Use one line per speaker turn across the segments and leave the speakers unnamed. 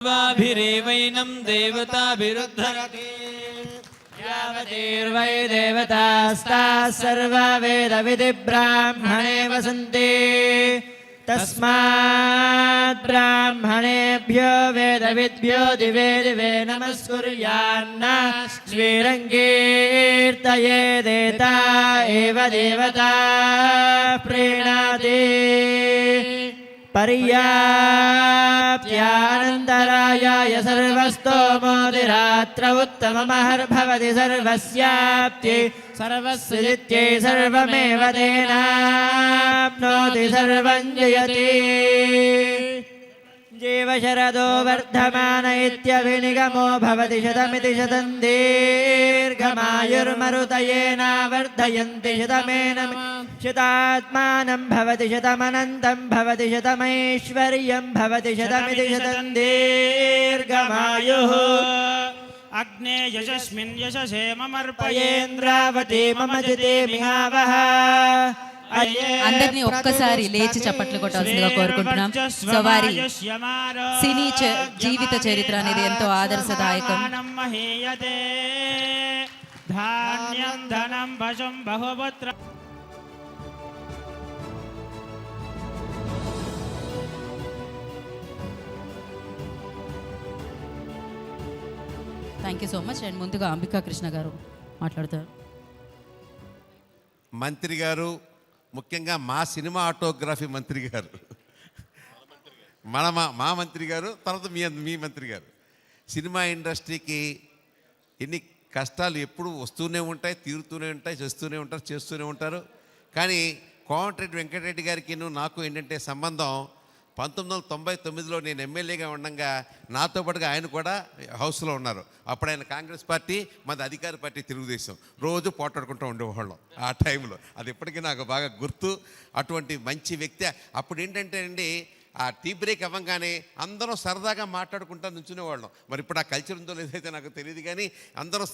सर्वाभिरेवैनं देवताभिरुद्धरति
यावतीर्वै देवतास्ताः सर्वा वेदविधिब्राह्मणे वसन्ति तस्मात् ब्राह्मणेभ्यो वेदविद्भ्यो दिवे दिवे नमस्कुर्यान्न श्रीरङ्गीर्तयेदेता एव देवता प्रीणाति पर्याप्त्यानन्तरायाय सर्वस्तोमोदिरात्र उत्तममहर्भवति सर्वस्याप्त्यै सर्वस्यजित्यै सर्वमेव तेनाप्नोति सर्वं जयति जीवशरदो वर्धमान इत्यभिनिगमो भवति शतमिति शतं दीर्घमायुर्मरुतयेनावर्धयन्ति शतमेनं शतात्मानं भवति शतमनन्तं भवति शतमैश्वर्यं भवति शतमिति शतं दीर्घमायुः
अग्ने यशस्मिन् यशसे
ममर्पयेन्द्रावती मम जिते मिहावः
అందరినీ ఒక్కసారి లేచి చప్పట్లు కొట్టాల్సిందిగా కోరుకుంటున్నాం. సో వారి సినీ జీవిత చరిత్ర అనేది ఎంతో ఆదర్శదాయకం. Thank you so much. And ముందుగా అంబికా కృష్ణ గారు మాట్లాడతారు.
మంత్రి గారు, ముఖ్యంగా మా సినిమా ఆటోగ్రఫీ మంత్రి గారు, మా మంత్రి గారు, తర్వాత మీ మంత్రి గారు. సినిమా ఇండస్ట్రీకి ఎన్ని కష్టాలు ఎప్పుడు వస్తూనే ఉంటాయి, తీరుతూనే ఉంటాయి, చేస్తూనే ఉంటారు. కానీ కోమటిరెడ్డి వెంకటరెడ్డి గారికి నాకు ఏంటంటే సంబంధం 1999లో నేను ఎమ్మెల్యేగా ఉండగా నాతో పాటుగా ఆయన కూడా హౌస్లో ఉన్నారు. అప్పుడు ఆయన కాంగ్రెస్ పార్టీ, మాది అధికార పార్టీ తెలుగుదేశం. రోజు పోటాడుకుంటూ ఉండేవాళ్ళం ఆ టైంలో. అది ఇప్పటికీ నాకు బాగా గుర్తు. అటువంటి మంచి వ్యక్తి. అప్పుడు ఏంటంటే అండి, ఆ టీ బ్రేక్ అవ్వగానే అందరం సరదాగా మాట్లాడుకుంటూ నుంచునేవాళ్ళం. మరి ఇప్పుడు ఆ కల్చర్ ఉందో లేదైతే నాకు తెలియదు, కానీ అందరం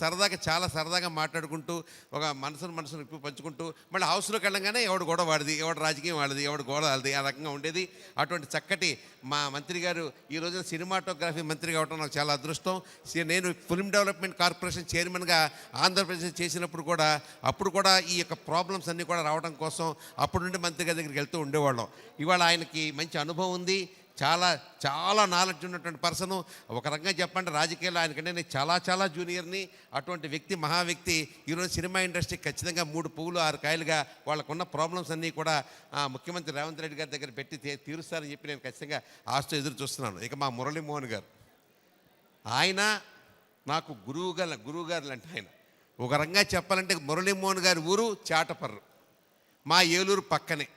చాలా సరదాగా మాట్లాడుకుంటూ ఒక మనసును ఇప్పుడు పంచుకుంటూ మళ్ళీ హౌస్లోకి వెళ్ళంగానే ఎవడు గొడవ వాడిది, ఎవడు రాజకీయం వాడిది, ఎవడు గోడ వాడిది, ఆ రకంగా ఉండేది. అటువంటి చక్కటి మా మంత్రి గారు ఈ రోజున సినిమాటోగ్రఫీ మంత్రి కావడం నాకు చాలా అదృష్టం. నేను ఫిల్మ్ డెవలప్మెంట్ కార్పొరేషన్ చైర్మన్గా ఆంధ్రప్రదేశ్ చేసినప్పుడు కూడా అప్పుడు కూడా ఈ యొక్క ప్రాబ్లమ్స్ అన్నీ కూడా రావడం కోసం అప్పుడు నుండి మంత్రి గారి దగ్గరికి వెళ్తూ ఉండేవాళ్ళం. ఇవాళ ఆయనకి మంచి అనుభవం ఉంది. చాలా నాలెడ్జ్ ఉన్నటువంటి పర్సను. ఒక రకంగా చెప్పండి, రాజకీయాల్లో ఆయనకంటే నేను చాలా జూనియర్ని. అటువంటి వ్యక్తి, మహా వ్యక్తి ఈరోజు సినిమా ఇండస్ట్రీ ఖచ్చితంగా 3 పువ్వులు 6 కాయలుగా వాళ్ళకున్న ప్రాబ్లమ్స్ అన్నీ కూడా ముఖ్యమంత్రి రేవంత్ రెడ్డి గారి దగ్గర పెట్టి తీరుస్తారని చెప్పి నేను ఖచ్చితంగా ఆశతో ఎదురు చూస్తున్నాను. ఇక మా మురళీమోహన్ గారు, ఆయన నాకు గురువు గారు అంటే ఆయన ఒక రకంగా చెప్పాలంటే మురళీమోహన్ గారి ఊరు చాటపర్రు, మా ఏలూరు పక్కనే.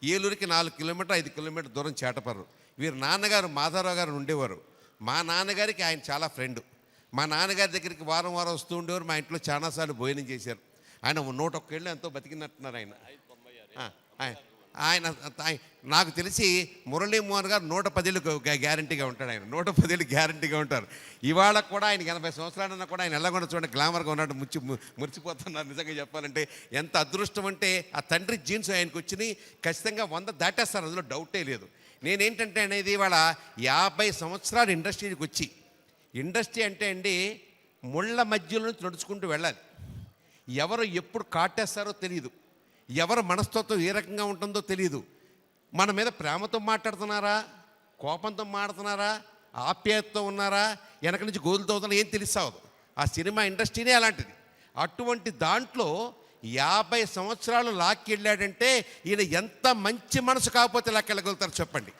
ఏలూరుకి 4 కిలోమీటర్ 5 కిలోమీటర్ దూరం చాటపర్రు. వీరి నాన్నగారు మాధవరావు గారు ఉండేవారు. మా నాన్నగారికి ఆయన చాలా ఫ్రెండ్. మా నాన్నగారి దగ్గరికి వారం వస్తూ ఉండేవారు. మా ఇంట్లో చాలాసార్లు భోజనం చేశారు. ఆయన 101 ఏళ్ళు ఎంతో బతికినట్టున్నారు ఆయన. నాకు తెలిసి మురళీమోహన్ గారు 110 ఏళ్ళు గ్యారంటీగా ఉంటాడు. ఆయన 110 ఏళ్ళు గ్యారంటీగా ఉంటారు. ఇవాళ కూడా ఆయనకి 80 సంవత్సరాలన్నా కూడా ఆయన ఎలాగొండ చూడండి గ్లామర్గా ఉన్నాడు. మురిచిపోతున్నారు. నిజంగా చెప్పాలంటే ఎంత అదృష్టం అంటే ఆ తండ్రి జీన్స్ ఆయనకు వచ్చినాయి. ఖచ్చితంగా 100 దాటేస్తారు, అందులో డౌటే లేదు. నేనేంటంటే అనేది ఇవాళ 50 సంవత్సరాలు ఇండస్ట్రీకి వచ్చి, ఇండస్ట్రీ అంటే అండి ముళ్ళ మధ్యలో నుంచి నడుచుకుంటూ వెళ్ళాలి. ఎవరు ఎప్పుడు కాటేస్తారో తెలియదు, ఎవరు మనస్తత్వం ఏ రకంగా ఉంటుందో తెలియదు. మన మీద ప్రేమతో మాట్లాడుతున్నారా, కోపంతో మాట్లాడుతున్నారా, ఆప్యాయతతో ఉన్నారా, వెనక నుంచి గోతులతో అవుతున్నా ఏం తెలుస్తావు. ఆ సినిమా ఇండస్ట్రీనే అలాంటిది. అటువంటి దాంట్లో 50 సంవత్సరాలు లాక్కి వెళ్ళాడంటే ఈయన ఎంత మంచి మనసు కాకపోతే లాక్కెళ్ళగలుగుతారు చెప్పండి.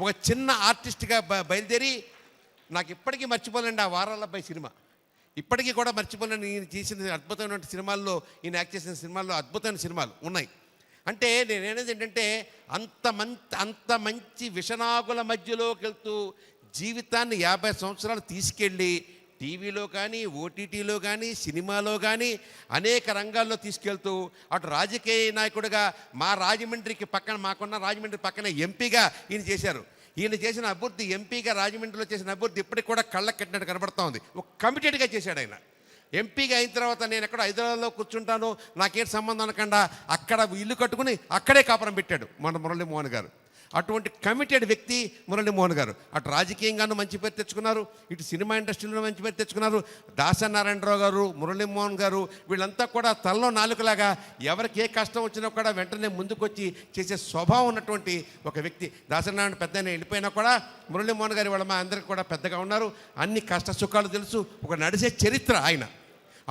ఒక చిన్న ఆర్టిస్ట్గా బయలుదేరి నాకు ఇప్పటికీ మర్చిపోలేండి ఆ వారాలబ్బాయి సినిమా. ఇప్పటికీ కూడా మర్చిపోలేను. ఈయన చేసిన అద్భుతమైన సినిమాల్లో, ఈయన యాక్ట్ చేసిన సినిమాల్లో అద్భుతమైన సినిమాలు ఉన్నాయి. అంటే నేనేది ఏంటంటే అంత మంచి విషనాగుల మధ్యలోకి వెళ్తూ జీవితాన్ని 50 సంవత్సరాలు తీసుకెళ్ళి టీవీలో కానీ, ఓటీటీలో కానీ, సినిమాలో కానీ అనేక రంగాల్లో తీసుకెళ్తూ అటు రాజకీయ నాయకుడిగా మా రాజమండ్రికి పక్కన, మాకున్న రాజమండ్రి పక్కన ఎంపీగా ఈయన చేశారు. ఈయన చేసిన అభివృద్ధి, ఎంపీగా రాజమండ్రిలో చేసిన అభివృద్ధి ఇప్పటికి కూడా కళ్ళకు కట్టినట్టు కనబడుతూ ఉంది. ఒక కమిటెడ్గా చేశాడు ఆయన. ఎంపీగా అయిన తర్వాత నేను ఎక్కడ హైదరాబాద్లో కూర్చుంటాను, నాకేం సంబంధం అనకుండా అక్కడ ఇల్లు కట్టుకుని అక్కడే కాపురం పెట్టాడు మన మురళీమోహన్ గారు. అటువంటి కమిటెడ్ వ్యక్తి మురళీమోహన్ గారు. అటు రాజకీయంగానూ మంచి పేరు తెచ్చుకున్నారు, ఇటు సినిమా ఇండస్ట్రీలో మంచి పేరు తెచ్చుకున్నారు. దాసనారాయణరావు గారు, మురళీమోహన్ గారు వీళ్ళంతా కూడా తలలో నాలుకలాగా ఎవరికి ఏ కష్టం వచ్చినా కూడా వెంటనే ముందుకొచ్చి చేసే స్వభావం ఉన్నటువంటి ఒక వ్యక్తి. దాసనారాయణ పెద్ద వెళ్ళిపోయినా కూడా మురళీమోహన్ గారి వాళ్ళ మా అందరికీ కూడా పెద్దగా ఉన్నారు. అన్ని కష్ట సుఖాలు తెలుసు, ఒక నడిచే చరిత్ర ఆయన.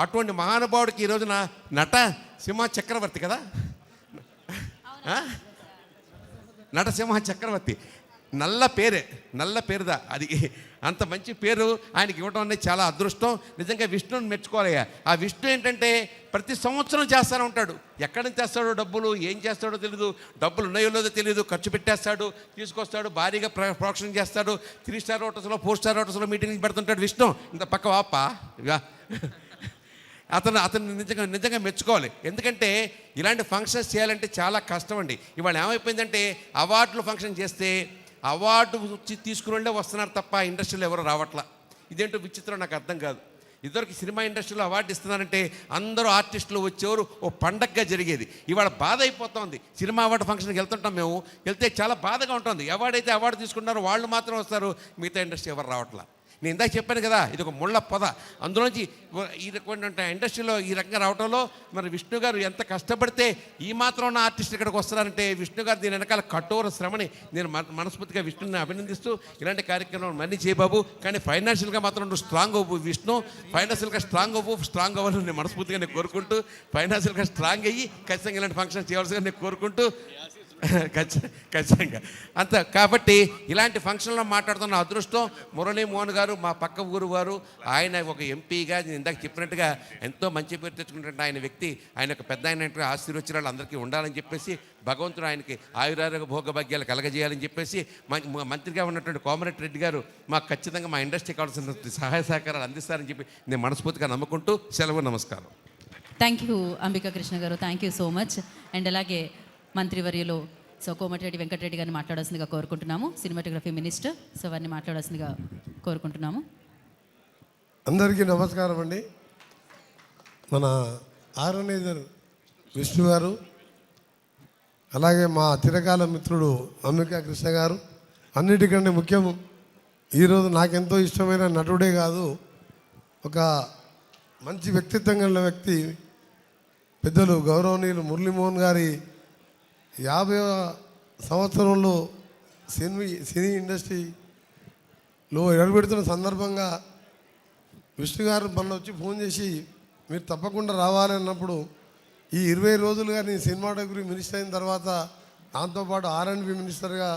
అటువంటి మహానుభావుడికి ఈ రోజున నటసింహ చక్రవర్తి కదా, నటసింహ చక్రవర్తి నల్ల పేరుదా అది. అంత మంచి పేరు ఆయనకి ఇవ్వడం అనేది చాలా అదృష్టం. నిజంగా విష్ణుని మెచ్చుకోవాలయ్యా. ఆ విష్ణు ఏంటంటే ప్రతి సంవత్సరం చేస్తూనే ఉంటాడు. ఎక్కడి నుంచి తెస్తాడో డబ్బులు, ఏం చేస్తాడో తెలియదు, డబ్బులు ఉన్నాయో లేదో తెలియదు, ఖర్చు పెట్టేస్తాడు, తీసుకొస్తాడు, భారీగా ప్రోక్షణ చేస్తాడు. 3 స్టార్ హోటల్స్లో 4 స్టార్ హోటల్స్లో మీటింగ్ పెడుతుంటాడు విష్ణు. ఇంత పక్క వాప అతను నిజంగా మెచ్చుకోవాలి. ఎందుకంటే ఇలాంటి ఫంక్షన్స్ చేయాలంటే చాలా కష్టం అండి. ఇవాళ ఏమైపోయిందంటే అవార్డులు ఫంక్షన్ చేస్తే అవార్డు తీసుకుని వాళ్ళే వస్తున్నారు తప్ప ఇండస్ట్రీలో ఎవరు రావట్లా. ఇదేంటో విచిత్రం, నాకు అర్థం కాదు. ఇద్దరికి సినిమా ఇండస్ట్రీలో అవార్డు ఇస్తున్నారంటే అందరూ ఆర్టిస్టులు వచ్చేవారు, ఓ పండగగా జరిగేది. ఇవాళ బాధ అయిపోతుంది. సినిమా అవార్డు ఫంక్షన్కి వెళ్తుంటాం మేము, వెళ్తే చాలా బాధగా ఉంటుంది. ఎవడైతే అవార్డు తీసుకుంటారో వాళ్ళు మాత్రం వస్తారు, మిగతా ఇండస్ట్రీ ఎవరు రావట్లా. నేను ఇందాక చెప్పాను కదా, ఇది ఒక ముళ్ళ పొద. అందులోంచి ఈ రకమైన ఇండస్ట్రీలో ఈ రకంగా రావడంలో మరి విష్ణు గారు ఎంత కష్టపడితే ఈ మాత్రం ఉన్న ఆర్టిస్ట్ ఇక్కడికి వస్తారంటే విష్ణు గారు దీని వెనకాల కఠోర శ్రమని నేను మనస్ఫూర్తిగా విష్ణుని అభినందిస్తూ ఇలాంటి కార్యక్రమం మళ్ళీ చేయబాబు. కానీ ఫైనాన్షియల్గా మాత్రం నువ్వు స్ట్రాంగ్ అవ్వు విష్ణు, ఫైనాన్షియల్గా స్ట్రాంగ్ అవ్వాలని నేను మనస్ఫూర్తిగా నేను కోరుకుంటూ, ఫైనాన్షియల్గా స్ట్రాంగ్ అయ్యి ఖచ్చితంగా ఇలాంటి ఫంక్షన్ చేయవలసిగా నేను కోరుకుంటూ ఖచ్చితంగా అంత. కాబట్టి ఇలాంటి ఫంక్షన్లో మాట్లాడుతున్న అదృష్టం మురళీమోహన్ గారు, మా పక్క ఊరు వారు. ఆయన ఒక ఎంపీగా నేను ఇందాక చెప్పినట్టుగా ఎంతో మంచి పేరు తెచ్చుకున్నట్టు ఆయన వ్యక్తి, ఆయన ఒక పెద్ద అయినట్టుగా ఆశీర్వచనాలు అందరికీ ఉండాలని చెప్పేసి భగవంతుడు ఆయనకి ఆయురారోగ్య భోగభాగ్యాలు కలగజేయాలని చెప్పేసి మంత్రిగా ఉన్నటువంటి కోమరెడ్డి రెడ్డి గారు మాకు ఖచ్చితంగా మా ఇండస్ట్రీ కావాల్సిన సహాయ సహకారాలు అందిస్తారని చెప్పి నేను మనస్ఫూర్తిగా నమ్ముకుంటూ సెలవు, నమస్కారం.
థ్యాంక్ యూ అంబికా కృష్ణ గారు, thank you so much. And అలాగే మంత్రివర్యులు కోమటిరెడ్డి వెంకటరెడ్డి గారిని మాట్లాడాల్సిందిగా కోరుకుంటున్నాము. సినిమాటోగ్రఫీ మినిస్టర్, సో వారిని మాట్లాడాల్సిందిగా కోరుకుంటున్నాము.
అందరికీ నమస్కారం అండి. మన ఆర్గనైజర్ విష్ణు గారు, అలాగే మా చిరకాల మిత్రుడు అంబికా కృష్ణ గారు, అన్నిటికంటే ముఖ్యం ఈరోజు నాకెంతో ఇష్టమైన నటుడే కాదు, ఒక మంచి వ్యక్తిత్వం కలిగిన వ్యక్తి పెద్దలు గౌరవనీయులు మురళీమోహన్ గారి 50వ సంవత్సరంలో సినీ ఇండస్ట్రీలో ఎడబెడుతున్న సందర్భంగా విష్ణు గారు మొన్న వచ్చి ఫోన్ చేసి మీరు తప్పకుండా రావాలి అన్నప్పుడు ఈ 20 రోజులుగా నేను సినిమాటోగ్రఫీ మినిస్టర్ అయిన తర్వాత దాంతోపాటు R&B మినిస్టర్గా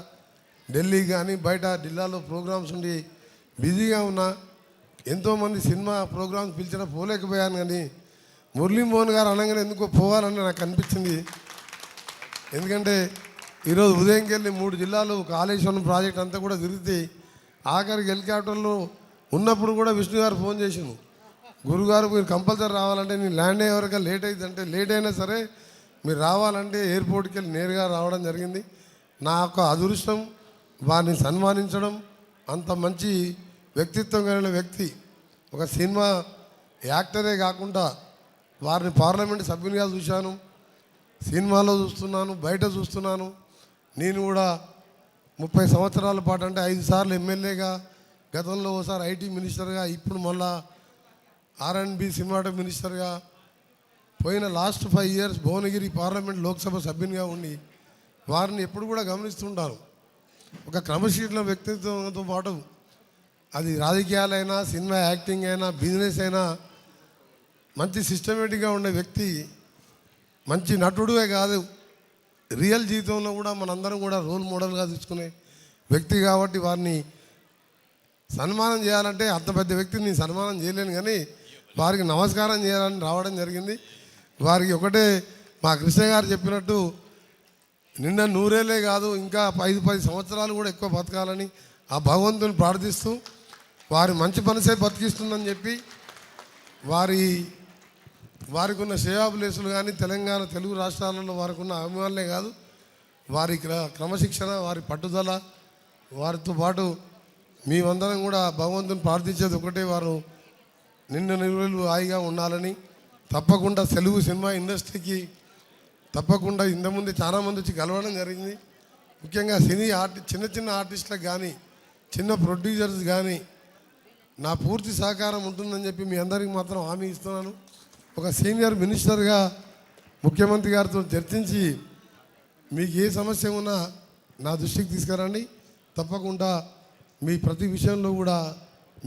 ఢిల్లీ కానీ బయట జిల్లాలో ప్రోగ్రామ్స్ ఉండి బిజీగా ఉన్నా, ఎంతోమంది సినిమా ప్రోగ్రామ్స్ పిలిచినా పోలేకపోయాను. కానీ మురళీమోహన్ గారు అనగానే ఎందుకో పోవాలని నాకు అనిపించింది. ఎందుకంటే ఈరోజు ఉదయంకి వెళ్ళి 3 జిల్లాలు కాళేశ్వరం ప్రాజెక్ట్ అంతా కూడా తిరిగితే ఆఖరికి హెలికాప్టర్లో ఉన్నప్పుడు కూడా విష్ణు గారు ఫోన్ చేసిండు, గురుగారు మీరు కంపల్సరీ రావాలంటే నేను ల్యాండ్ అయ్యే వరకు లేట్ అయింది అంటే లేట్ అయినా సరే మీరు రావాలంటే ఎయిర్పోర్ట్కి వెళ్ళి నేరుగా రావడం జరిగింది. నా యొక్క అదృష్టం వారిని సన్మానించడం. అంత మంచి వ్యక్తిత్వం కలిగిన వ్యక్తి, ఒక సినిమా యాక్టరే కాకుండా వారిని పార్లమెంట్ సభ్యునిగా చూశాను, సినిమాలో చూస్తున్నాను, బయట చూస్తున్నాను. నేను కూడా 30 సంవత్సరాల పాటు అంటే 5 సార్లు ఎమ్మెల్యేగా, గతంలో ఒకసారి ఐటీ మినిస్టర్గా, ఇప్పుడు మళ్ళా R&B సినిమాటో మినిస్టర్గా, పోయిన last 5 years Bhuvanagiri parliament Lok Sabha సభ్యునిగా ఉండి వారిని ఎప్పుడు కూడా గమనిస్తుంటాను. ఒక క్రమశీలన వ్యక్తిత్వంతో పాటు అది రాజకీయాలైనా, సినిమా యాక్టింగ్ అయినా, బిజినెస్ అయినా మంచి సిస్టమేటిక్గా ఉండే వ్యక్తి. మంచి నటుడే కాదు, రియల్ జీవితంలో కూడా మనందరం కూడా రోల్ మోడల్గా తీసుకునే వ్యక్తి. కాబట్టి వారిని సన్మానం చేయాలంటే అంత పెద్ద వ్యక్తిని నేను సన్మానం చేయలేను, కానీ వారికి నమస్కారం చేయాలని రావడం జరిగింది. వారికి ఒకటే మా కృష్ణ గారు చెప్పినట్టు నిన్న 100 కాదు ఇంకా 5-10 సంవత్సరాలు కూడా ఎక్కువ బతకాలని ఆ భగవంతుని ప్రార్థిస్తూ, వారి మంచి మనసే బతికిస్తుందని చెప్పి వారికి ఉన్న సేవాబులేసులు కానీ తెలంగాణ తెలుగు రాష్ట్రాలలో వారికి ఉన్న అభిమానులే కాదు, వారి క్రమశిక్షణ, వారి పట్టుదల, వారితో పాటు మేమందరం కూడా భగవంతుని ప్రార్థించేది ఒకటే, వారు నిండు నిలువలు హాయిగా ఉండాలని. తప్పకుండా తెలుగు సినిమా ఇండస్ట్రీకి తప్పకుండా ఇంతకుముందు చాలామంది వచ్చి కలవడం జరిగింది. ముఖ్యంగా సినీ చిన్న చిన్న ఆర్టిస్టులకు కానీ చిన్న ప్రొడ్యూసర్స్ కానీ నా పూర్తి సహకారం ఉంటుందని చెప్పి మీ అందరికీ మాత్రం హామీ ఇస్తున్నాను. ఒక సీనియర్ మినిస్టర్గా ముఖ్యమంత్రి గారితో చర్చించి మీకు ఏ సమస్య ఉన్నా నా దృష్టికి తీసుకురండి. తప్పకుండా మీ ప్రతి విషయంలో కూడా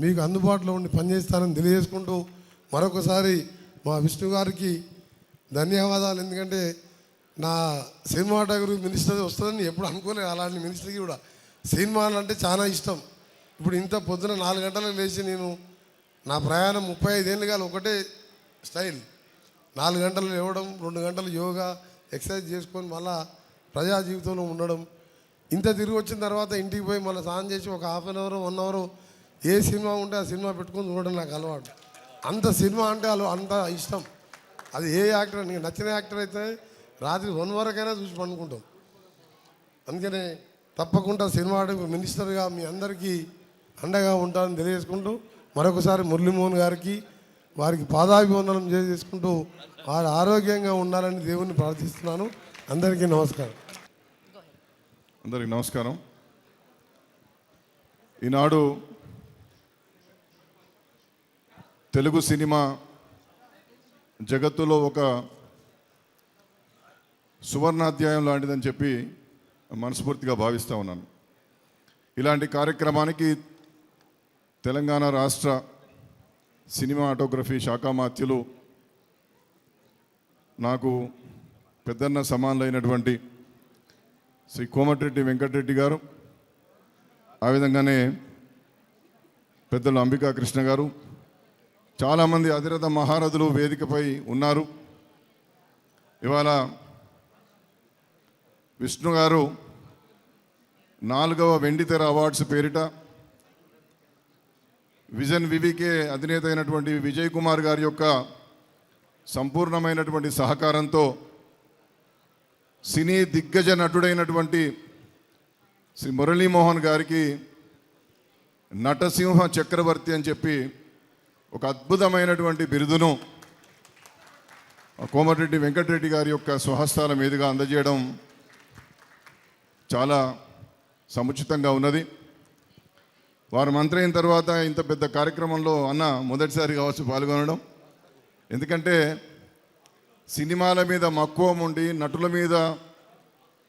మీకు అందుబాటులో ఉండి పనిచేస్తానని తెలియజేసుకుంటూ మరొకసారి మా విష్ణు గారికి ధన్యవాదాలు. ఎందుకంటే నా సినిమాటోగ్రఫీ మినిస్టర్ వస్తుందని ఎప్పుడు అనుకోలేదు. అలాంటి మినిస్టర్కి కూడా సినిమాలు అంటే చాలా ఇష్టం. ఇప్పుడు ఇంత పొద్దున 4 గంటలకు లేచి నేను నా ప్రయాణం 35 ఏళ్ళుగా ఒకటే స్టైల్. 4 గంటలు లేవడం, 2 గంటలు యోగా ఎక్సర్సైజ్ చేసుకొని మళ్ళా ప్రజా జీవితంలో ఉండడం. ఇంత తిరిగి వచ్చిన తర్వాత ఇంటికి పోయి మళ్ళీ స్నానం చేసి ఒక హాఫ్ అన్ అవర్ 1 అవర్ ఏ సినిమా ఉంటే ఆ సినిమా పెట్టుకొని చూడడం నాకు అలవాటు. అంత సినిమా అంటే అంత ఇష్టం. అది ఏ యాక్టర్ నీకు నచ్చిన యాక్టర్ అయితే రాత్రి 1 వరకైనా చూసి పండుకుంటాం. అందుకనే తప్పకుండా సినిమా మినిస్టర్గా మీ అందరికీ అండగా ఉంటానని తెలియజేసుకుంటూ మరొకసారి మురళీమోహన్ గారికి వారికి పాదాభివందనం చేసుకుంటూ వారు ఆరోగ్యంగా ఉండాలని దేవుణ్ణి ప్రార్థిస్తున్నాను. అందరికీ నమస్కారం.
అందరికి నమస్కారం. ఈనాడు తెలుగు సినిమా జగత్తులో ఒక సువర్ణాధ్యాయం లాంటిదని చెప్పి మనస్ఫూర్తిగా భావిస్తూ ఉన్నాను. ఇలాంటి కార్యక్రమానికి తెలంగాణ రాష్ట్ర సినిమాటోగ్రఫీ శాఖామాత్యులు నాకు పెద్దన్న సమానులైనటువంటి శ్రీ కోమటిరెడ్డి వెంకటరెడ్డి గారు, ఆ విధంగానే పెద్దలు అంబికా కృష్ణ గారు, చాలామంది అధిరథ మహారథులు వేదికపై ఉన్నారు. ఇవాళ విష్ణు గారు 4వ వెండితెర అవార్డ్స్ పేరిట విజన్ వివికే అధినేత అయినటువంటి విజయ్ కుమార్ గారి యొక్క సంపూర్ణమైనటువంటి సహకారంతో సినీ దిగ్గజ నటుడైనటువంటి శ్రీ మురళీమోహన్ గారికి నటసింహ చక్రవర్తి అని చెప్పి ఒక అద్భుతమైనటువంటి బిరుదును కోమటిరెడ్డి వెంకటరెడ్డి గారి యొక్క స్వహస్తాల మీదుగా అందజేయడం చాలా సముచితంగా ఉన్నది. వారు మంత్రి అయిన తర్వాత ఇంత పెద్ద కార్యక్రమంలో అన్న మొదటిసారి కావచ్చు పాల్గొనడం. ఎందుకంటే సినిమాల మీద మక్కువ ఉండి నటుల మీద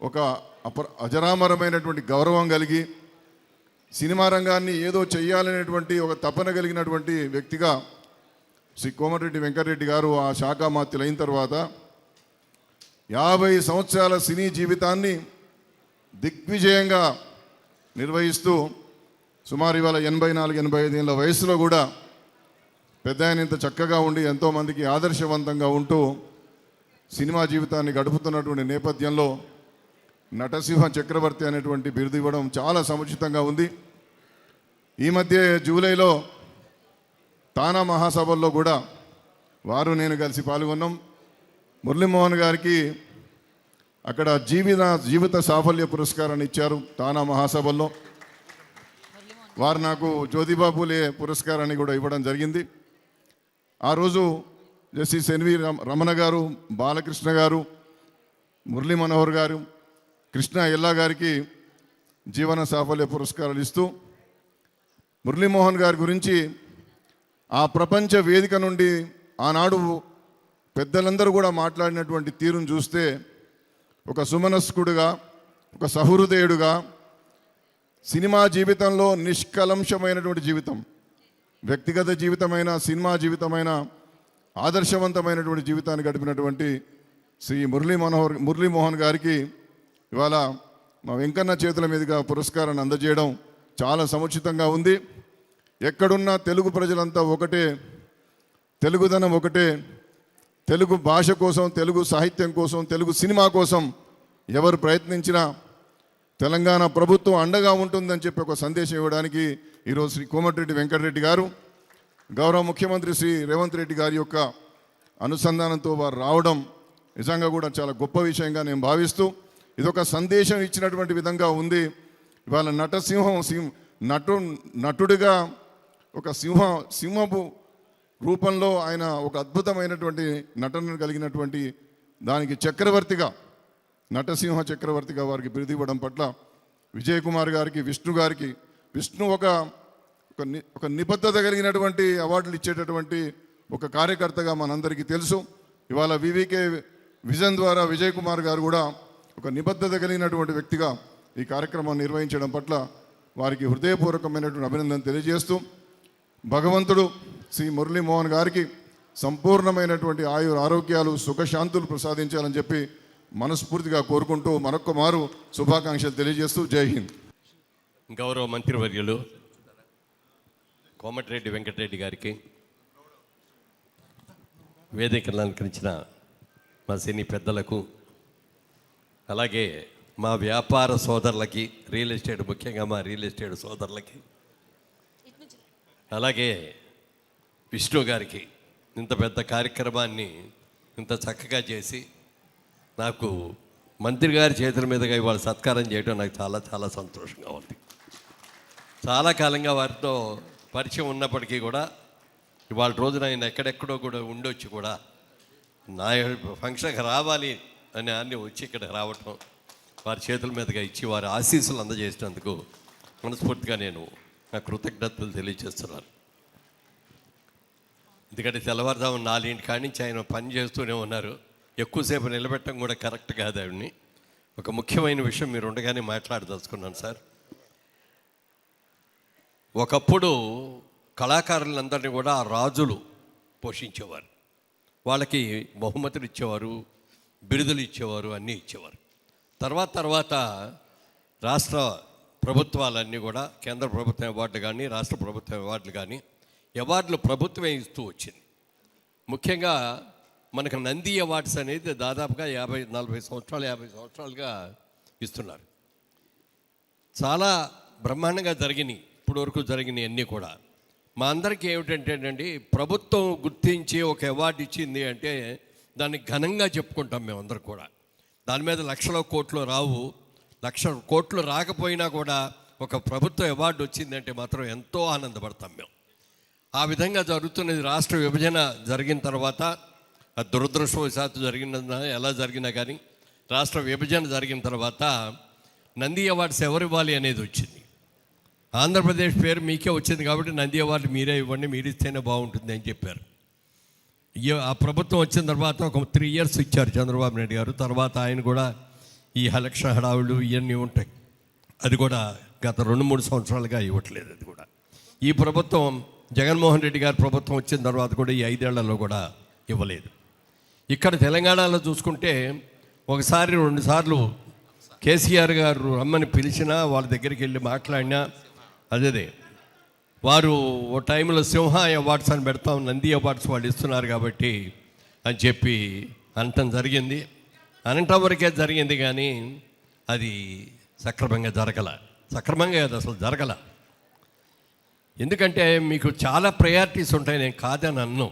ఒక అజరామరమైనటువంటి గౌరవం కలిగి సినిమా రంగాన్ని ఏదో చెయ్యాలనేటువంటి ఒక తపన కలిగినటువంటి వ్యక్తిగా శ్రీ కోమటిరెడ్డి వెంకటరెడ్డి గారు ఆ శాఖామాత్యులు అయిన తర్వాత 50 సంవత్సరాల సినీ జీవితాన్ని దిగ్విజయంగా నిర్వహిస్తూ సుమారు ఇవాళ 84-85 ఏళ్ళ వయసులో కూడా పెద్ద ఆయన ఇంత చక్కగా ఉండి ఎంతోమందికి ఆదర్శవంతంగా ఉంటూ సినిమా జీవితాన్ని గడుపుతున్నటువంటి నేపథ్యంలో నటసింహ చక్రవర్తి అనేటువంటి బిరుదు ఇవ్వడం చాలా సముచితంగా ఉంది. ఈ మధ్య జూలైలో తానా మహాసభల్లో కూడా వారు నేను కలిసి పాల్గొన్నాం. మురళీమోహన్ గారికి అక్కడ జీవిత సాఫల్య పురస్కారాన్ని ఇచ్చారు తానా మహాసభల్లో. వారు నాకు జ్యోతిబా పూలే పురస్కారాన్ని కూడా ఇవ్వడం జరిగింది. ఆ రోజు జస్టిస్ ఎన్వి రమణ గారు, బాలకృష్ణ గారు, మురళీ మనోహర్ గారు, కృష్ణ ఎల్లా గారికి జీవన సాఫల్య పురస్కారాలు ఇస్తూ మురళీమోహన్ గారి గురించి ఆ ప్రపంచ వేదిక నుండి ఆనాడు పెద్దలందరూ కూడా మాట్లాడినటువంటి తీరును చూస్తే ఒక సుమనస్కుడుగా, ఒక సహృదయుడుగా, సినిమా జీవితంలో నిష్కలంషమైనటువంటి జీవితం, వ్యక్తిగత జీవితమైన సినిమా జీవితమైన ఆదర్శవంతమైనటువంటి జీవితాన్ని గడిపినటువంటి శ్రీ మురళీమోహన్ గారికి ఇవాళ మా వెంకన్న చేతుల మీదుగా పురస్కారాన్ని అందజేయడం చాలా సముచితంగా ఉంది. ఎక్కడున్నా తెలుగు ప్రజలంతా ఒకటే, తెలుగుదనం ఒకటే, తెలుగు భాష కోసం, తెలుగు సాహిత్యం కోసం, తెలుగు సినిమా కోసం ఎవరు ప్రయత్నించినా తెలంగాణ ప్రభుత్వం అండగా ఉంటుందని చెప్పి ఒక సందేశం ఇవ్వడానికి ఈరోజు శ్రీ కోమటిరెడ్డి వెంకటరెడ్డి గారు, గౌరవ ముఖ్యమంత్రి శ్రీ రేవంత్ రెడ్డి గారి యొక్క అనుసంధానంతో వారు రావడం నిజంగా కూడా చాలా గొప్ప విషయంగా నేను భావిస్తూ ఇదొక సందేశం ఇచ్చినటువంటి విధంగా ఉంది. ఇవాళ నటుడిగా ఒక సింహపు రూపంలో ఆయన ఒక అద్భుతమైనటువంటి నటనను కలిగినటువంటి దానికి చక్రవర్తిగా నటసింహ చక్రవర్తిగా వారికి బిరుదు ఇవ్వడం పట్ల విజయ్ కుమార్ గారికి, విష్ణు గారికి, విష్ణు ఒక నిబద్ధత కలిగినటువంటి అవార్డులు ఇచ్చేటటువంటి ఒక కార్యకర్తగా మనందరికీ తెలుసు. ఇవాళ వివికే విజన్ ద్వారా విజయ్ కుమార్ గారు కూడా ఒక నిబద్ధత కలిగినటువంటి వ్యక్తిగా ఈ కార్యక్రమం నిర్వహించడం పట్ల వారికి హృదయపూర్వకమైనటువంటి అభినందన తెలియజేస్తూ భగవంతుడు శ్రీ మురళీమోహన్ గారికి సంపూర్ణమైనటువంటి ఆరోగ్యాలు సుఖశాంతులు ప్రసాదించాలని చెప్పి మనస్ఫూర్తిగా కోరుకుంటూ మరొక్క మారు శుభాకాంక్షలు తెలియజేస్తూ జై హింద్.
గౌరవ మంత్రివర్యులు కోమటిరెడ్డి వెంకటరెడ్డి గారికి, వేదికను అలంకరించిన మా సినీ పెద్దలకు, అలాగే మా వ్యాపార సోదరులకి, రియల్ ఎస్టేట్, ముఖ్యంగా మా రియల్ ఎస్టేట్ సోదరులకి, అలాగే విష్ణు గారికి ఇంత పెద్ద కార్యక్రమాన్ని ఇంత చక్కగా చేసి నాకు మంత్రి గారి చేతుల మీదుగా ఇవాళ సత్కారం చేయడం నాకు చాలా చాలా సంతోషంగా ఉంది. చాలా కాలంగా వారితో పరిచయం ఉన్నప్పటికీ కూడా ఇవాళ రోజున ఆయన ఎక్కడెక్కడో కూడా ఉండొచ్చు కూడా నా ఫంక్షన్కి రావాలి అని అన్నీ వచ్చి ఇక్కడ రావటం, వారి చేతుల మీదుగా ఇచ్చి వారి ఆశీస్సులు అందజేసినందుకు మనస్ఫూర్తిగా నేను నా కృతజ్ఞతలు తెలియజేస్తున్నాను. ఎందుకంటే తెల్లవారుజాము 4 కాడి నుంచి ఆయన పని చేస్తూనే ఉన్నారు. ఎక్కువసేపు నిలబెట్టడం కూడా కరెక్ట్ కాదు. ఆవిడ్ని ఒక ముఖ్యమైన విషయం మీరు ఉండగానే మాట్లాడదలుచుకున్నాను సార్. ఒకప్పుడు కళాకారులందరినీ కూడా రాజులు పోషించేవారు, వాళ్ళకి బహుమతులు ఇచ్చేవారు, బిరుదులు ఇచ్చేవారు, అన్నీ ఇచ్చేవారు. తర్వాత రాష్ట్ర ప్రభుత్వాలన్నీ కూడా కేంద్ర ప్రభుత్వం అవార్డులు కానీ రాష్ట్ర ప్రభుత్వం అవార్డులు కానీ అవార్డులు ప్రభుత్వమే ఇస్తూ వచ్చింది. ముఖ్యంగా మనకు నంది అవార్డ్స్ అనేది దాదాపుగా 40 సంవత్సరాలుగా ఇస్తున్నారు. చాలా బ్రహ్మాండంగా జరిగినాయి ఇప్పటివరకు జరిగినాయి అన్నీ కూడా. మా అందరికీ ఏమిటంటేనండి, ప్రభుత్వం గుర్తించి ఒక అవార్డు ఇచ్చింది అంటే దాన్ని ఘనంగా చెప్పుకుంటాం మేమందరం కూడా. దాని మీద లక్షల కోట్లు రావు, 1,00,000 కోట్లు రాకపోయినా కూడా ఒక ప్రభుత్వ అవార్డు వచ్చిందంటే మాత్రం ఎంతో ఆనందపడతాం మేము. ఆ విధంగా జరుగుతున్నది. రాష్ట్ర విభజన జరిగిన తర్వాత, అది దురదృష్టవశాత్తు జరిగిన ఎలా జరిగినా కానీ రాష్ట్ర విభజన జరిగిన తర్వాత నంది అవార్డ్స్ ఎవరు ఇవ్వాలి అనేది వచ్చింది. ఆంధ్రప్రదేశ్ పేరు మీకే వచ్చింది కాబట్టి నంది అవార్డు మీరే ఇవ్వండి, మీరు ఇస్తేనే బాగుంటుంది అని చెప్పారు. ఆ ప్రభుత్వం వచ్చిన తర్వాత ఒక 3 years ఇచ్చారు చంద్రబాబు నాయుడు గారు. తర్వాత ఆయన కూడా ఈ ఎలక్షన్ హడావుళ్ళు ఇవన్నీ ఉంటాయి, అది కూడా గత 2-3 సంవత్సరాలుగా ఇవ్వట్లేదు. అది కూడా ఈ ప్రభుత్వం జగన్మోహన్ రెడ్డి గారి ప్రభుత్వం వచ్చిన తర్వాత కూడా ఈ 5 ఏళ్లలో కూడా ఇవ్వలేదు. ఇక్కడ తెలంగాణలో చూసుకుంటే 1-2 సార్లు కేసీఆర్ గారు రమ్మని పిలిచినా, వాళ్ళ దగ్గరికి వెళ్ళి మాట్లాడినా, అదే వారు ఓ టైంలో సింహ అవార్డ్స్ అని పెడతాం, నంది అవార్డ్స్ వాళ్ళు ఇస్తున్నారు కాబట్టి అని చెప్పి అనటం జరిగింది. అనటం వరకే జరిగింది కానీ అది సక్రమంగా సక్రమంగా కాదు, అసలు జరగల. ఎందుకంటే మీకు చాలా ప్రయారిటీస్ ఉంటాయి, నేను కాదని అన్ను.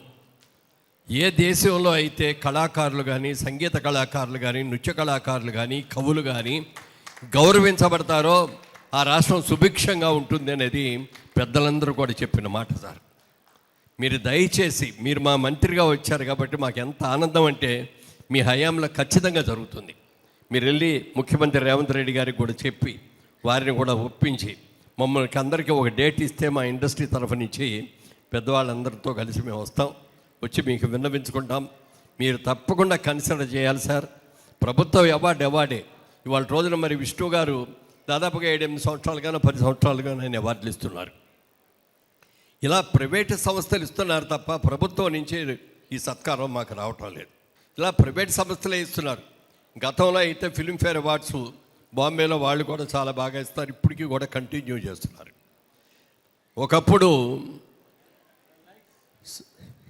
ఏ దేశంలో అయితే కళాకారులు కానీ, సంగీత కళాకారులు కానీ, నృత్య కళాకారులు కానీ, కవులు కానీ గౌరవించబడతారో ఆ రాష్ట్రం సుభిక్షంగా ఉంటుంది అనేది పెద్దలందరూ కూడా చెప్పిన మాట సార్. మీరు దయచేసి, మీరు మా మంత్రిగా వచ్చారు కాబట్టి మాకు ఎంత ఆనందం అంటే మీ హయాంలో ఖచ్చితంగా జరుగుతుంది. మీరు వెళ్ళి ముఖ్యమంత్రి రేవంత్ రెడ్డి గారికి కూడా చెప్పి వారిని కూడా ఒప్పించి మమ్మల్ని అందరికీ ఒక డేట్ ఇస్తే మా ఇండస్ట్రీ తరఫు నుంచి పెద్దవాళ్ళందరితో కలిసి మేము వస్తాం, వచ్చి మీకు విన్నవించుకుంటాం. మీరు తప్పకుండా కన్సిడర్ చేయాలి సార్. ప్రభుత్వ అవార్డే ఇవాళ రోజున మరి విష్ణు గారు దాదాపుగా 7-8 సంవత్సరాలుగానో 10 సంవత్సరాలుగానో ఆయన అవార్డులు ఇస్తున్నారు. ఇలా ప్రైవేటు సంస్థలు ఇస్తున్నారు తప్ప ప్రభుత్వం నుంచి ఈ సత్కారం మాకు రావటం లేదు. ఇలా ప్రైవేట్ సంస్థలే ఇస్తున్నారు. గతంలో అయితే ఫిల్మ్ఫేర్ అవార్డ్స్ బాంబేలో వాళ్ళు కూడా చాలా బాగా ఇస్తారు, ఇప్పటికీ కూడా కంటిన్యూ చేస్తున్నారు. ఒకప్పుడు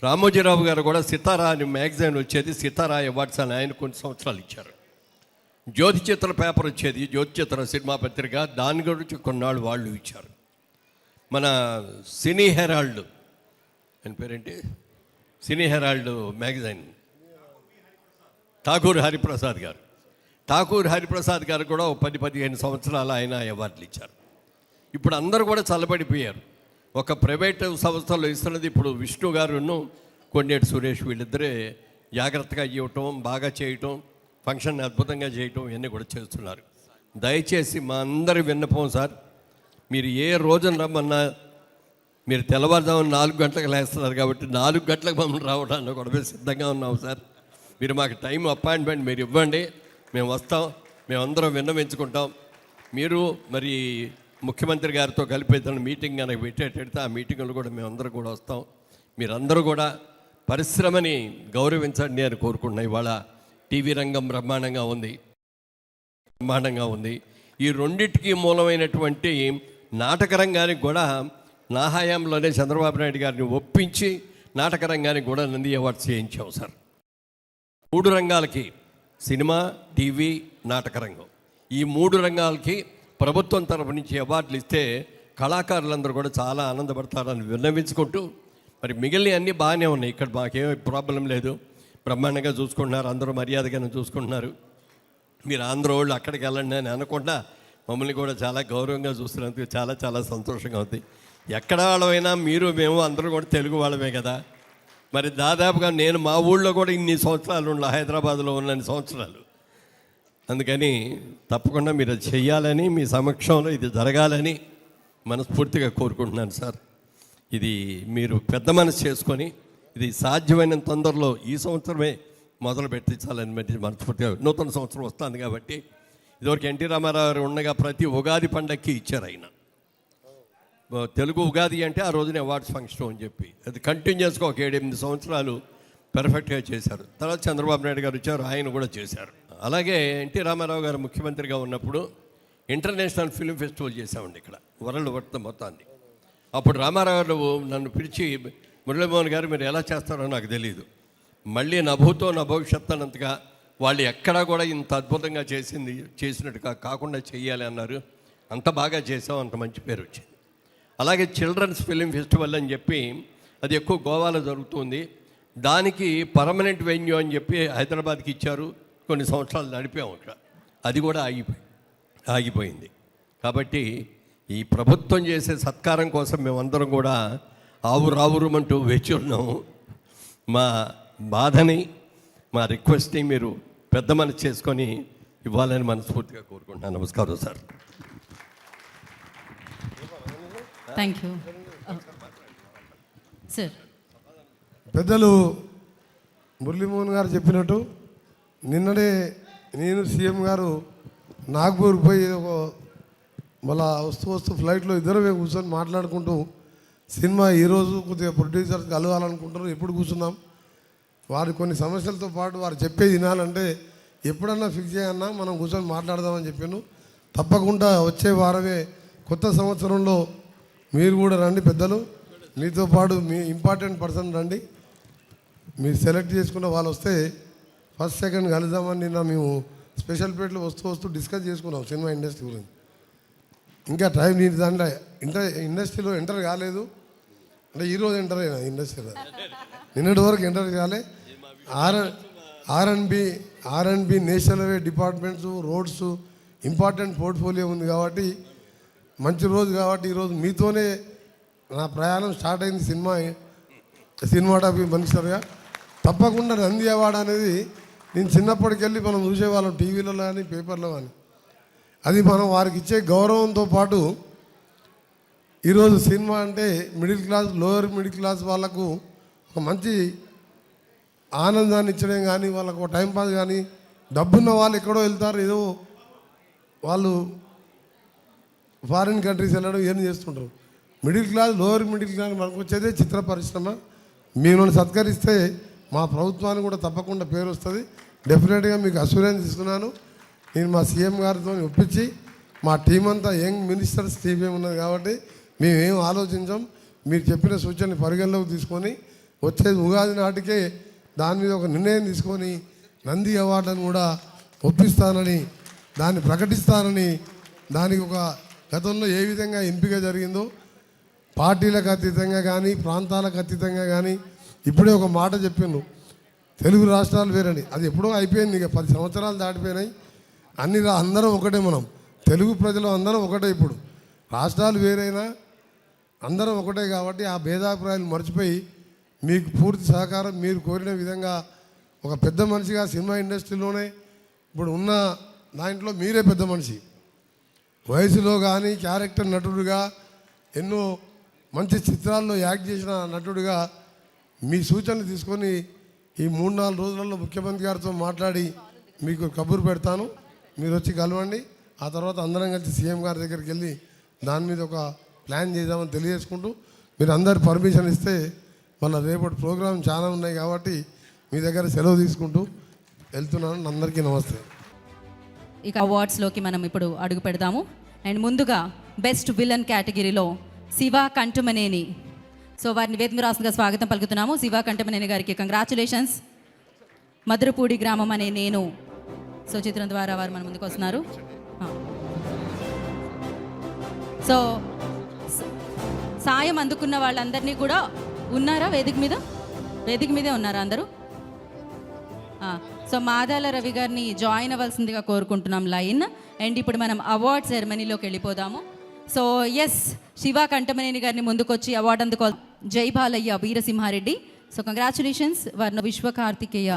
రామోజీరావు గారు కూడా సితారా అని మ్యాగజైన్ వచ్చేది, సితారా అవార్డ్స్ అని ఆయన కొన్ని సంవత్సరాలు ఇచ్చారు. జ్యోతి చిత్ర పేపర్ వచ్చేది, జ్యోతి చిత్ర సినిమా పత్రిక, దాని గురించి కొన్నాళ్ళు వాళ్ళు ఇచ్చారు. మన సినీ హెరాల్డ్ అని పేరేంటి, సినీ హెరాల్డ్ మ్యాగజైన్ ఠాకూర్ హరిప్రసాద్ గారు కూడా 10-15 సంవత్సరాలు ఆయన అవార్డులు ఇచ్చారు. ఇప్పుడు అందరూ కూడా చల్లబడిపోయారు. ఒక ప్రైవేటు సంస్థలో ఇస్తున్నది ఇప్పుడు విష్ణు గారును కొన్నేటి సురేష్ వీళ్ళిద్దరే జాగ్రత్తగా ఇవ్వటం, బాగా చేయటం, ఫంక్షన్ అద్భుతంగా చేయటం ఇవన్నీ కూడా చేస్తున్నారు. దయచేసి మా అందరి విన్నపం సార్, మీరు ఏ రోజున రమ్మన్నా మీరు తెల్లవారుజామున 4 గంటలకు లేస్తున్నారు కాబట్టి 4 గంటలకు మమ్మల్ని రావడానికి కూడా మేము సిద్ధంగా ఉన్నాం సార్. మీరు మాకు టైం అపాయింట్మెంట్ మీరు ఇవ్వండి, మేము వస్తాం, మేమందరం విన్నవించుకుంటాం. మీరు మరి ముఖ్యమంత్రి గారితో కలిపి ఏదైనా మీటింగ్ కనుక పెట్టేటైతే ఆ మీటింగ్లో కూడా మేమందరం కూడా వస్తాం. మీరందరూ కూడా పరిశ్రమని గౌరవించండి అని కోరుకుంటున్నాం. ఇవాళ టీవీ రంగం బ్రహ్మాండంగా ఉంది. ఈ రెండింటికి మూలమైనటువంటి నాటక రంగానికి కూడా నా హయాంలోనే చంద్రబాబు నాయుడు గారిని ఒప్పించి నాటక రంగానికి కూడా నంది అవార్డ్స్ చేయించాం సార్. 3 రంగాలకి, సినిమా, టీవీ, నాటక రంగం, ఈ 3 రంగాలకి ప్రభుత్వం తరపు నుంచి అవార్డులు ఇస్తే కళాకారులందరూ కూడా చాలా ఆనందపడతారని విన్నవించుకుంటూ, మరి మిగిలిన అన్నీ బాగానే ఉన్నాయి. ఇక్కడ మాకేం ప్రాబ్లం లేదు, బ్రహ్మాండంగా చూసుకుంటున్నారు, అందరూ మర్యాదగానే చూసుకుంటున్నారు. మీరు ఆంధ్ర వాళ్ళు అక్కడికి వెళ్ళండి అని అనకుండా మమ్మల్ని కూడా చాలా గౌరవంగా చూస్తున్నందుకు చాలా చాలా సంతోషంగా ఉంది. ఎక్కడ వాళ్ళమైనా మీరు మేము అందరూ కూడా తెలుగు వాళ్ళమే కదా. మరి దాదాపుగా నేను మా ఊళ్ళో కూడా ఇన్ని సంవత్సరాలు ఉండాలి, హైదరాబాద్లో ఉన్నన్ని సంవత్సరాలు. అందుకని తప్పకుండా మీరు అది చెయ్యాలని, మీ సమక్షంలో ఇది జరగాలని మనస్ఫూర్తిగా కోరుకుంటున్నాను సార్. ఇది మీరు పెద్ద మనసు చేసుకొని ఇది సాధ్యమైన తొందరలో ఈ సంవత్సరమే మొదలు పెట్టించాలని మనస్ఫూర్తిగా, నూతన సంవత్సరం వస్తుంది కాబట్టి. ఇదివరకు ఎన్టీ రామారావు గారు ఉండగా ప్రతి ఉగాది పండగకి ఇచ్చారు ఆయన. తెలుగు ఉగాది అంటే ఆ రోజున అవార్డ్స్ ఫంక్షన్ అని చెప్పి అది కంటిన్యూస్గా ఒక 7-8 సంవత్సరాలు పర్ఫెక్ట్గా చేశారు. తర్వాత చంద్రబాబు నాయుడు గారు వచ్చారు, ఆయన కూడా చేశారు. అలాగే ఎన్టీ రామారావు గారు ముఖ్యమంత్రిగా ఉన్నప్పుడు ఇంటర్నేషనల్ ఫిల్మ్ ఫెస్టివల్ చేశామండి ఇక్కడ వరల్డ్ మొత్తాన్ని. అప్పుడు రామారావు గారు నన్ను పిలిచి, మురళీమోహన్ గారు మీరు ఎలా చేస్తారో నాకు తెలియదు, మళ్ళీ నభూతో నా భవిష్యత్తు అన్నంతగా వాళ్ళు ఎక్కడా కూడా ఇంత అద్భుతంగా చేసినట్టుగా కాకుండా చెయ్యాలి అన్నారు. అంత బాగా చేసాం, అంత మంచి పేరు వచ్చింది. అలాగే చిల్డ్రన్స్ ఫిలిం ఫెస్టివల్ అని చెప్పి అది ఎక్కువ గోవాలో జరుగుతుంది. దానికి పర్మనెంట్ వెన్యూ అని చెప్పి హైదరాబాద్కి ఇచ్చారు. కొన్ని సంవత్సరాలు నడిపాము అక్కడ, అది కూడా ఆగిపోయింది. కాబట్టి ఈ ప్రభుత్వం చేసే సత్కారం కోసం మేమందరం కూడా ఆవురావురుమంటూ వేచి ఉన్నాము. మా బాధని, మా రిక్వెస్ట్ని మీరు పెద్ద మనసు చేసుకొని ఇవ్వాలని మనస్ఫూర్తిగా కోరుకుంటున్నాను. నమస్కారం సార్.
Thank you sir.
పెద్దలు మురళీమోహన్ గారు చెప్పినట్టు నిన్ననే నేను సీఎం గారు నాగ్పూర్ పోయి మళ్ళా వస్తూ ఫ్లైట్లో ఇద్దరు కూర్చొని మాట్లాడుకుంటూ సినిమా ఈరోజు కొద్దిగా ప్రొడ్యూసర్స్ కలవాలనుకుంటారు. ఎప్పుడు కూర్చున్నాం, వారి కొన్ని సమస్యలతో పాటు వారు చెప్పేది వినాలంటే ఎప్పుడన్నా ఫిక్స్ చేయన్నా మనం కూర్చొని మాట్లాడదామని చెప్పాను. తప్పకుండా వచ్చే వారమే కొత్త సంవత్సరంలో మీరు కూడా రండి పెద్దలు, మీతో పాటు మీ ఇంపార్టెంట్ పర్సన్ రండి. మీరు సెలెక్ట్ చేసుకున్న వాళ్ళు వస్తే ఫస్ట్ సెకండ్ కలుద్దామని నిన్న మేము స్పెషల్ ప్లేట్లో వస్తూ డిస్కస్ చేసుకున్నాం సినిమా ఇండస్ట్రీ గురించి. ఇంకా టైం నేను దాంట్లో ఇండస్ట్రీలో ఎంటర్ కాలేదు, అంటే ఈరోజు ఎంటర్ అయినా ఇండస్ట్రీలో, నిన్నటి వరకు ఎంటర్ కాలే. ఆర్ఎండ్బి national highway departments, roads important portfolio ఉంది కాబట్టి మంచి రోజు కాబట్టి ఈరోజు మీతోనే నా ప్రయాణం స్టార్ట్ అయింది. సినిమాటోగ్రఫీ మినిస్టర్గా తప్పకుండా నంది అవార్డు అనేది నేను చిన్నప్పటికెళ్ళి మనం చూసేవాళ్ళం టీవీలలో కానీ పేపర్లో కానీ. అది మనం వారికి ఇచ్చే గౌరవంతో పాటు ఈరోజు సినిమా అంటే middle class, lower middle class వాళ్ళకు ఒక మంచి ఆనందాన్ని ఇచ్చడం కానీ, వాళ్ళకు ఒక టైంపాస్ కానీ, డబ్బున్న వాళ్ళు ఎక్కడో వెళ్తారు, ఏదో వాళ్ళు ఫారిన్ కంట్రీస్ వెళ్ళడం ఏం చేస్తుంటారు. Middle class, lower middle class మనకు వచ్చేదే చిత్ర పరిశ్రమ. మేము సత్కరిస్తే మా ప్రభుత్వానికి కూడా తప్పకుండా పేరు వస్తుంది. డెఫినెట్గా మీకు అష్యూరెన్స్ ఇస్తున్నాను. నేను మా సీఎం గారితో ఒప్పించి మా టీం అంతా యంగ్ మినిస్టర్స్ టీం ఉన్నది కాబట్టి మేమేం ఆలోచించాం. మీరు చెప్పిన సూచనని పరిగణలోకి తీసుకొని వచ్చేది ఉగాది నాటికే దాని మీద ఒక నిర్ణయం తీసుకొని నంది అవార్డులను కూడా ఒప్పిస్తానని, దాన్ని ప్రకటిస్తానని, దానికి ఒక గతంలో ఏ విధంగా ఎంపిక జరిగిందో పార్టీలకు అతీతంగా కానీ, ప్రాంతాలకు అతీతంగా కానీ, ఇప్పుడే ఒక మాట చెప్పిండ్రు తెలుగు రాష్ట్రాలు వేరని. అది ఎప్పుడో అయిపోయింది, ఇక 10 సంవత్సరాలు దాటిపోయినాయి. అందరం ఒకటే, మనం తెలుగు ప్రజలు అందరం ఒకటే. ఇప్పుడు రాష్ట్రాలు వేరైనా అందరం ఒకటే కాబట్టి ఆ భేదాభిప్రాయాలు మర్చిపోయి మీకు పూర్తి సహకారం మీరు కోరిన విధంగా ఒక పెద్ద మనిషిగా సినిమా ఇండస్ట్రీలోనే ఇప్పుడు ఉన్న దాంట్లో మీరే పెద్ద మనిషి. వయసులో కానీ క్యారెక్టర్ నటుడుగా ఎన్నో మంచి చిత్రాల్లో యాక్ట్ చేసిన నటుడుగా మీ సూచనలు తీసుకొని ఈ 3-4 రోజులలో ముఖ్యమంత్రి గారితో మాట్లాడి మీకు కబురు పెడతాను. మీరు వచ్చి కలవండి. ఆ తర్వాత అందరం కలిసి సీఎం గారి దగ్గరికి వెళ్ళి దాని మీద ఒక ప్లాన్ చేద్దామని తెలియజేసుకుంటూ, మీరు అందరు పర్మిషన్ ఇస్తే మళ్ళీ రేపటి ప్రోగ్రాం చాలా ఉన్నాయి కాబట్టి మీ దగ్గర సెలవు తీసుకుంటూ వెళ్తున్నాను. అందరికీ నమస్తే.
ఇక అవార్డ్స్లోకి మనం ఇప్పుడు అడుగు పెడదాము. అండ్ ముందుగా బెస్ట్ విలన్ కేటగిరీలో శివ కంఠమనేని, సో వారిని వేదిక రాష్ట్రంగా స్వాగతం పలుకుతున్నాము. శివ కంఠమనేని గారికి కంగ్రాచులేషన్స్. మధురపూడి గ్రామం అనే నేను సో చిత్రం ద్వారా వారు మన ముందుకు వస్తున్నారు. సో సాయం అందుకున్న వాళ్ళందరినీ కూడా ఉన్నారా వేదిక మీద? వేదిక మీదే ఉన్నారా అందరూ? సో మాదాల రవి గారిని జాయిన్ అవ్వాల్సిందిగా కోరుకుంటున్నాం లైన్. అండ్ ఇప్పుడు మనం అవార్డ్ సెరమనీలోకి వెళ్ళిపోదాము. సో ఎస్, శివ కంఠమనేని గారిని ముందుకొచ్చి అవార్డు అందుకో జై బాలయ్య వీరసింహారెడ్డి. So congratulations. వారిని Vishwa Karthikeya.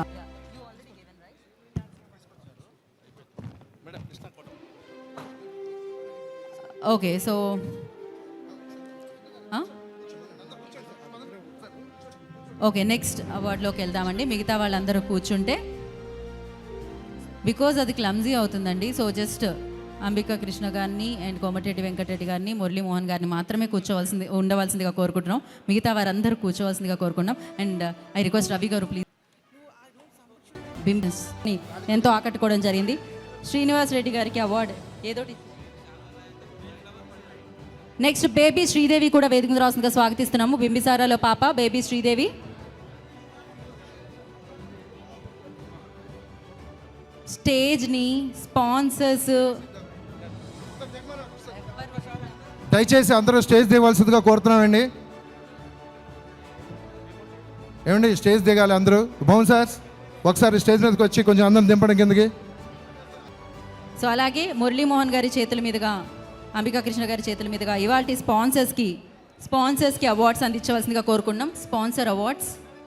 Okay, so okay, next అవార్డులోకి వెళ్దామండి. మిగతా వాళ్ళందరూ కూర్చుంటే బికాజ్ అది క్లమ్జీ అవుతుందండి. సో జస్ట్ అంబికా కృష్ణ గారిని అండ్ కోమటిరెడ్డి వెంకటరెడ్డి గారిని, మురళీమోహన్ గారిని మాత్రమే ఉండవలసిందిగా కోరుకుంటున్నాం. మిగతా వారందరూ కూర్చోవలసిందిగా కోరుకుంటున్నాం. అండ్ ఐ రిక్వెస్ట్ రవి గారు ప్లీజ్. బింబిస్ని ఎంతో ఆకట్టుకోవడం జరిగింది. శ్రీనివాస్ రెడ్డి గారికి అవార్డు ఏదోటి. నెక్స్ట్ బేబీ శ్రీదేవి కూడా వేదిక మీద రావాల్సిందిగా స్వాగతిస్తున్నాము. బింబిసారాలో పాప బేబీ శ్రీదేవి. స్టేజ్ని స్పాన్సర్స్
దయచేసి అందరూ స్టేజ్ దిగవలసిందిగా కోరుతున్నామండి. ఏమండి, స్టేజ్ దిగాలి అందరూ. భవన్ సార్ ఒకసారి స్టేజ్ మీదకి వచ్చి కొంచెం అందరం దింపడం కిందకి.
సో అలాగే మురళీమోహన్ గారి చేతుల మీదుగా, అంబికా కృష్ణ గారి చేతుల మీదుగా ఇవాల్టి స్పాన్సర్స్కి అవార్డ్స్ అందించవలసిందిగా కోరుకున్నాం. Sponsor awards.